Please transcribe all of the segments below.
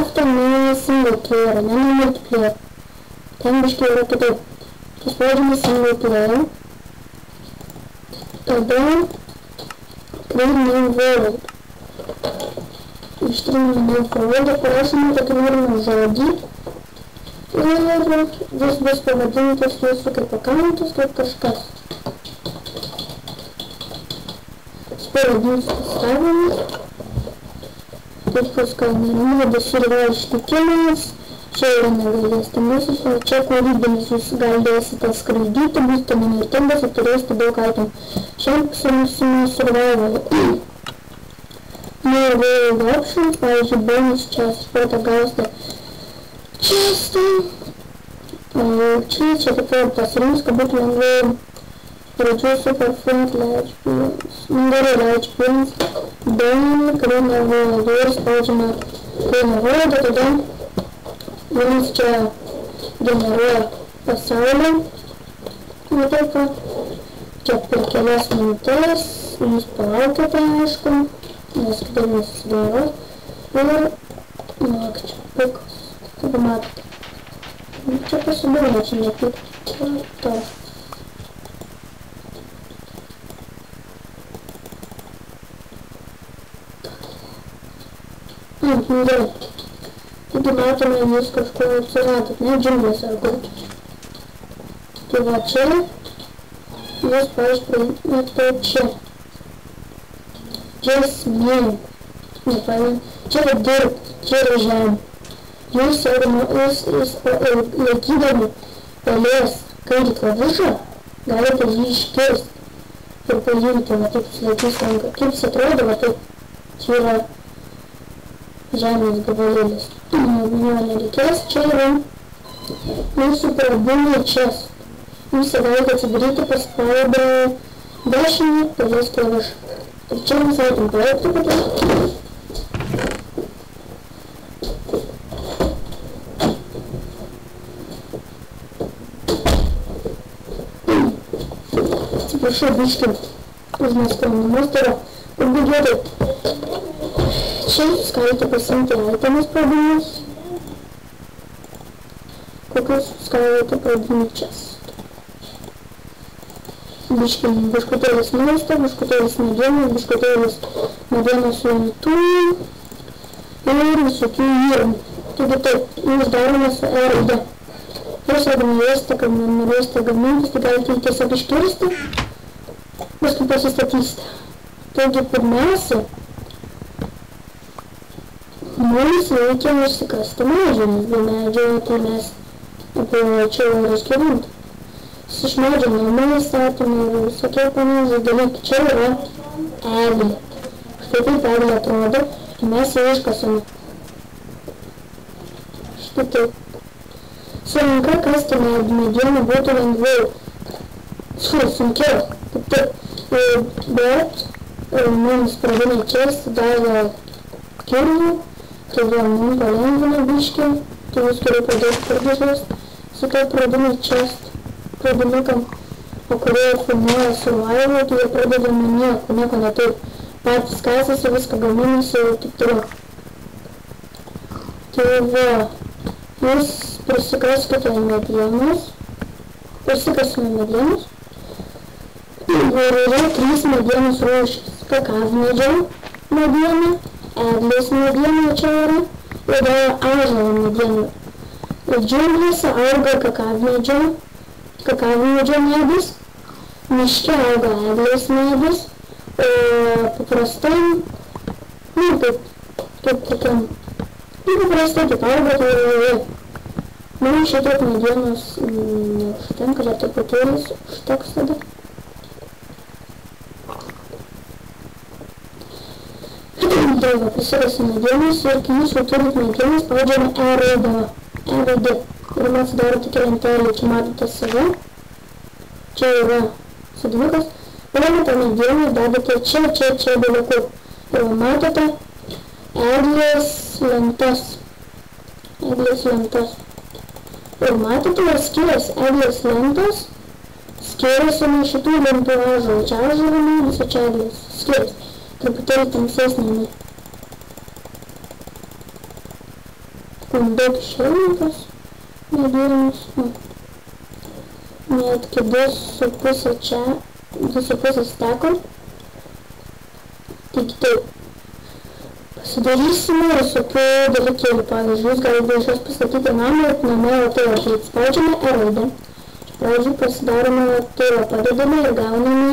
Minecraft'ą ne single player, ne multiplayer. Ten biškai yra kitaip. Paspaudžiame single player. Tada create new world. Ištriname new world, parašome tokį norimą žodį. Ir vis bus pavadintas jūsų kaip accountas, kaip kažkas. Pavadinsiu pastavimus. Taip paskui nuodas ir yra ištikimas. Čia yra negailestamusis, o čia kūrybinis, jūs galėsite skraidyti, būsite nemirtingas ir turėsite daug itemų. Šiandien pasirinksime survival. More world options, pavyzdžiui, bonus chest, sportą gausite chestą. Čia taip pat pasirinks, kad būtų lengviau. Pradžiu super flat large pienes. Gerai, large pienes. Then green world. Ir spaudžiame green world, tada jums čia generuoja pasaulį. Ir taip pat čia per kelias minutės jūs palaukite, aišku, nes kitaip nesusidėros. Ir čia pikas, kaip matote. Čia pasidūrė, čia nepik. Tas. Gerai. Taigi matome, jūs kažkur atsiradot, ne, džiunglės ar kur. Tai va čia, jūs paaiškinate čia. Čia smėlė. Nepaėmė. Čia yra dirbt, čia yra žemė. Jūs laikydami pelės kairį klavišą, galite jį iškirsti. Ir pažiūrėti, va taip laikys ranką. Kaip jis atrodo, va taip. Čia yra žemės gabalėlis. Jo nereikės, čia yra mūsų pradiniai chest. Jūs galite atsidaryti paspaudę dešinį pelės klavišą. Ir čia jums reikia projektų padaryti. Atsiprašau, biškį už nesklandumus, tai yra pabudėtai. Čia jūs galite pasiimti itemus pradinius. Kokius jūs galite pradinį chest. Biškutėlis maisto, biškutėlis medienos, biškutėlis medienos lentų ir visokių įrangų. Taigi taip, jūs darome su R&D. Jūs jeigu norėsite gamintis, tai galite jį tiesiog iškirsti, paskui pasistatysite. Taigi pirmiausia, mums reikia užsikasti medžių, nes be medžių tai mes apie čia yra išgyventi. Iš medžių namai statome ir visokie panašūs dalykai. Čia yra eglė. Štai taip eglė atrodo ir mes ją iškasame. Štai taip. Su ranka kasti medieną būtų lengviau. Sunkiau. Bet mums pradiniai chest davė kirvių. Tai vėl mums palengvina biškį. Tai jūs turiu pradėti pradėžės. Su kaip pradiniai chest. Pradinukam, o kurie filmuoja survival, tai jie pradeda nuo nieko neturi. Patys kasasi, viską gaminasi ir taip toliau. Tai va, jūs prisikaskite medienos. Prisikasime medienos. Ir yra 3 medienos rūšys. Kakavmedžio mediena, eglės mediena čia yra ir ąžuolo mediena. Ir džiunglėse auga kakavmedžio medis, miške auga eglės medis, o paprastai, paprastai taip auga, tai man šitiek medienos neužtenka, dar truputėlis užteks tada. Tai va, prisirasi medienos ir kai jūs jau turit medienos, spaudžiame R&D. Ir mes daro tokia lentelė, čia matote save. Čia yra sodinukas. Paimate medieną ir dadate čia dalykur. Ir matote eglės lentas. Ir matote, ar skiriasi eglės lentos, skiriasi nuo šitų lentų ąžuolo. Čia ąžuolo medis, o čia eglės. Skiriasi. Truputėlį tamsesnė. daug išėjimas medienos, netgi 2,5 čia, 2,5 steko. Taigi taip, pasidarysime visokių dalykėlių. Pavyzdžiui, jūs galite iš jos pastatyti namą ir name tai spaudžiame raidę. Pradžiui pasidarome tai, padedame ir gauname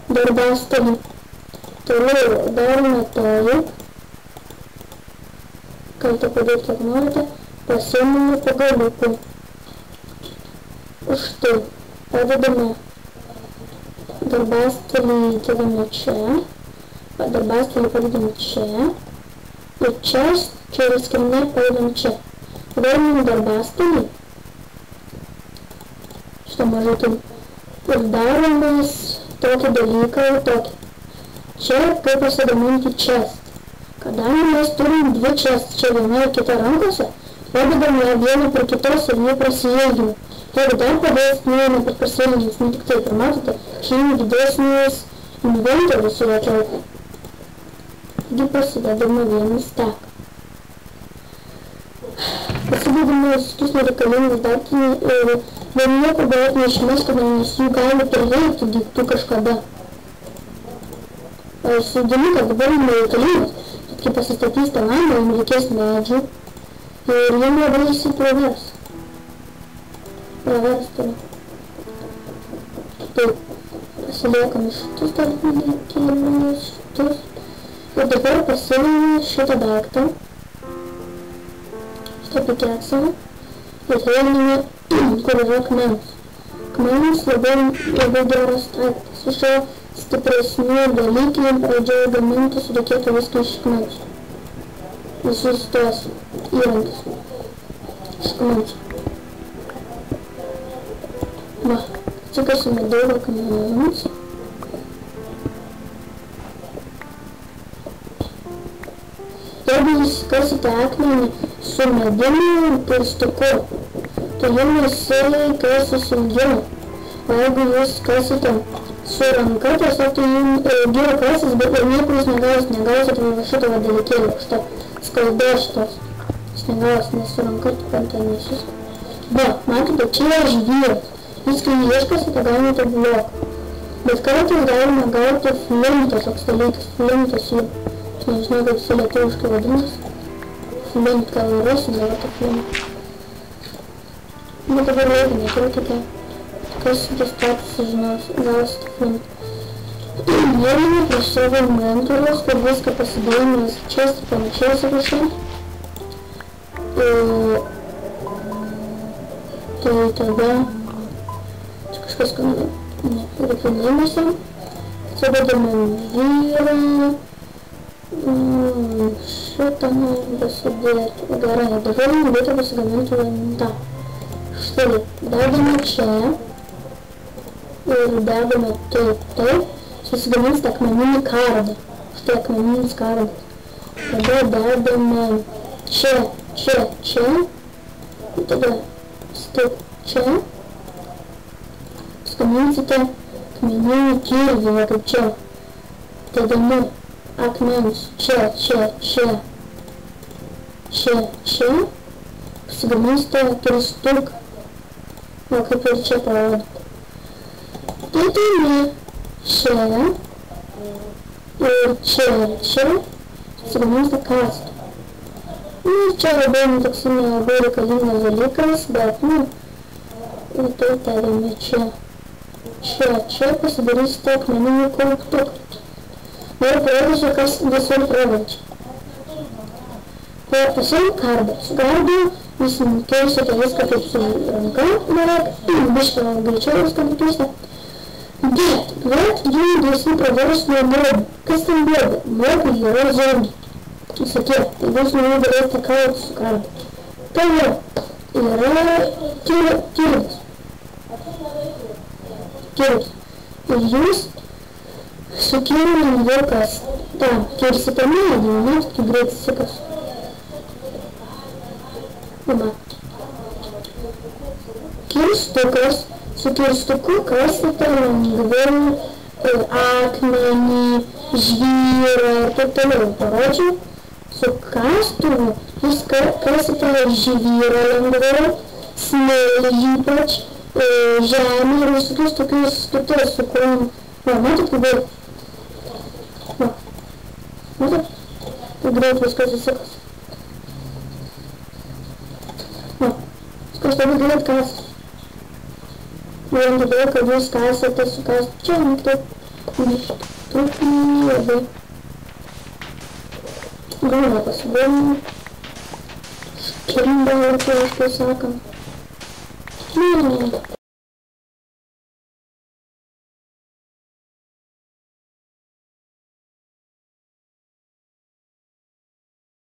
darbastalį. Toliau darome taip, galite padėti, kiek norite, pasiėmame pagaliukų. Už tai padedame darbastalį, įdedame čia, darbastalį padedame čia, ir čia yra skrinė, padedame čia. Padarome darbastalį, šitą mažai taip, ir daromės tokį dalyką ir tokį. Čia kaip pasigaminti chest. Kadangi mes turim dvi chest, čia viena ir kita rankose, padedam ją vieną prie kitos ir jį prasiilgime. Jeigu dar padėsime per prasiilgimus, ne tik taip, ir matote, žymiai didesnis inventorius yra keltai. Taigi pasidedame vieną stack. Pasidedame visus nereikalingus daiktus ir vien nieko beveik neišmes, kadangi jų gali prireikti daiktų kažkada. Įdomu, kad dabar nereikalingas, bet kai pasistatys tą namą, jums reikės medžių ir jiem labai įsiprovers. Pravers toliau. Taip, pasiliekame šitus dalykėlius, šitus. Ir dabar pasiėmėme šitą daiktą, šitą pikeksą ir ėmėme, kur yra akmenis. Akmenis labai geras daiktas. Iš jo stipresnių dalykų pradžioje gamintis reikėtų viską iš akmens. Visus tos įrankius. Iš akmens. Va, atsikasime daug akmens. Jeigu jūs kasite akmenį su mediniu pirstuku, tai jums jisai kasis ilgiau. O jeigu jūs kasite su ranka, tiesiog tai jums geriau kasis, bet ir niekur jūs negausit va šito dalykėlio, šitą skaldą šitos. Jūs negausit, nes su ranka tikrai nesis. Va, matote, čia yra žvyras. Jūs kai ieškasite, gaunate bloką. Bet kartais galime gauti flintas, toks dalykas, flintas jų. Nežinau, kaip jis lietuviškai vadinasi. Flint, ką rasim, yra ta flint. Bet dabar reikia, neturite. Kas šitas statusas gausite flint. Jėmėme prieš savo inventorius, kur viską pasidėjome čia ir panašiai surašai. Tai tada čia kažkas, reikia dėmesio. Atsidedame vyrą. Šitą pasidėti. Gerai, dabar reikia pasigaminti tą. Štai, dedame čia ir dedame taip, susigamins akmeninį kardą. Štai akmeninis kardas. Tada dedame čia, ir tada taip čia. Susigaminsite akmeninį kirvį, kaip čia. Dedame akmenis čia. Susigaminsite pirstuką. O kaip ir čia parodyti. Dedame čia ir čia. Susigaminsite kastą. Ir čia labai toks nelabai reikalingas dalykas, bet ir tai dedame čia. Čia pasidarysite akmeninį kauptuką. Ir parodysiu, kas visur praverčia. Pasiimk kardą. Su kardu jūs keisite viską kaip su ranka, beveik, bišką greičiau viską pakeisite. Bet jums visi pravers nuo blogų. Kas ten blogai? Blogai yra zombiai. Visokie. Tai jūs nuo jų galėsite kauti su kardu. Tai yra kirvis. Ir jūs su kirviu vilkas kirsite medį, kaip greitai sikas. Kirstukas, su kirstuku kasite lengviau akmenį, žvyrą ir taip toliau. Parodžiau, su kastuvu Jūs kasite žvyrą lengviau, smėlį ypač, žemę ir visokius tokius kitus su kuriuom. Va, matot, kaip buvo? Va. Matot? Tai greit viskas įsikas. Va. Viskas labai greit kas. Vien todėl, kad jūs kasate sukast. Čia, taip. Trupinį labai. Galima pasidomti. Škirimba, kaip sakant.